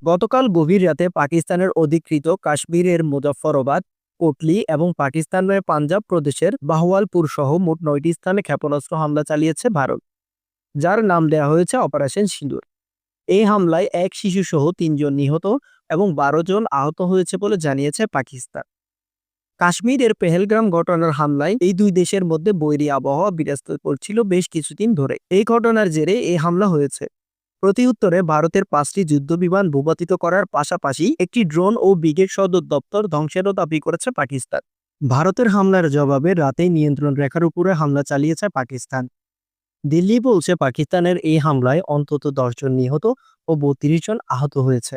গতকাল গভীর রাতে পাকিস্তানের অধিকৃত কাশ্মীরের মুজফফরাবাদ, কোটলি এবং পাকিস্তানের পাঞ্জাব প্রদেশের বাহওয়ালপুর সহ মোট ৯টি স্থানে ক্ষেপণাস্ত্র হামলা চালিয়েছে ভারত, যার নাম দেওয়া হয়েছে অপারেশন সিঁদুর। এই হামলায় এক শিশুসহ ৩ জন নিহত এবং ১২ জন আহত হয়েছে বলে জানিয়েছে পাকিস্তান। কাশ্মীরের পেহেলগ্রাম ঘটনার হামলায় এই দুই দেশের মধ্যে বৈরী আবহাওয়া বিরাজ করছিল বেশ কিছুদিন ধরে। এই ঘটনার জেরে এই হামলা হয়েছে। প্রতিউত্তরে ভারতের ৫টি যুদ্ধবিমান ভূপাতিত করার পাশাপাশি একটি ড্রোন ও ব্রিগেড সদর দপ্তর ধ্বংসেরও দাবি করেছে পাকিস্তান। ভারতের হামলার জবাবে রাতেই নিয়ন্ত্রণ রেখার উপরে হামলা চালিয়েছে পাকিস্তান। দিল্লি বলছে পাকিস্তানের এই হামলায় অন্তত ১০ জন নিহত ও ৩২ জন আহত হয়েছে।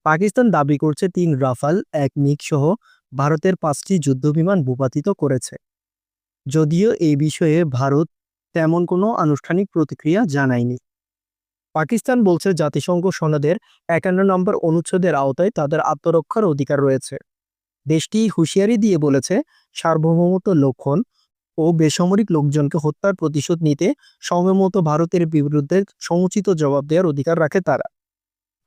পাকিস্তান দাবি করছে ৩ রাফাল, ১ মিগ সহ ভারতের ৫টি যুদ্ধবিমান ভূপাতিত করেছে। যদিও এই বিষয়ে ভারত তেমন কোনো আনুষ্ঠানিক প্রতিক্রিয়া জানায়নি। পাকিস্তান বলছে জাতিসংঘ সনদের ৫১ নম্বর অনুচ্ছেদের আওতায় তাদের আত্মরক্ষার অধিকার রয়েছে। দেশটি হুঁশিয়ারি দিয়ে বলেছে, সার্বভৌমত্ব লঙ্ঘন ও বেসামরিক লোকজনকে হত্যার প্রতিশোধ নিতে সময়মতো ভারতের বিরুদ্ধে সমুচিত জবাব দেওয়ার অধিকার রাখে তারা।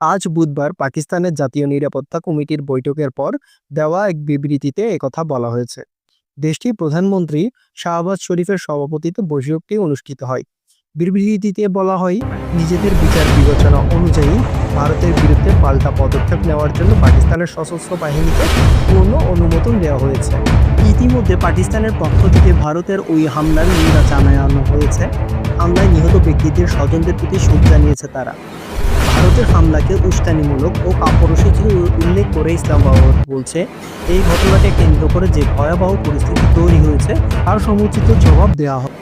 আজ বুধবার পাকিস্তানের জাতীয় নিরাপত্তা কমিটির বৈঠকের পর দেওয়া এক বিবৃতিতে একথা বলা হয়েছে। দেশটির প্রধানমন্ত্রী শাহবাজ শরীফের সভাপতিত্বে বৈঠকটি অনুষ্ঠিত হয়। বিবৃতিতে বলা হয়, নিজেদের বিচার বিবেচনা অনুযায়ী ভারতের বিরুদ্ধে পাল্টা পদক্ষেপ নেওয়ার জন্য পাকিস্তানের সশস্ত্র বাহিনীকে পূর্ণ অনুমোদন দেওয়া হয়েছে। ইতিমধ্যে পাকিস্তানের পক্ষ থেকে ভারতের ওই হামলার নিন্দা জানানো হয়েছে। হামলায় নিহত ব্যক্তিদের স্বজনদের প্রতি শোক জানিয়েছে তারা। ভারতের হামলাকে উস্কানিমূলক ও কাপুরুষোচিত উল্লেখ করে ইসলামাবাদ বলছে, এই ঘটনাকে কেন্দ্র করে যে ভয়াবহ পরিস্থিতি তৈরি হয়েছে তার সমুচিত জবাব দেওয়া হবে।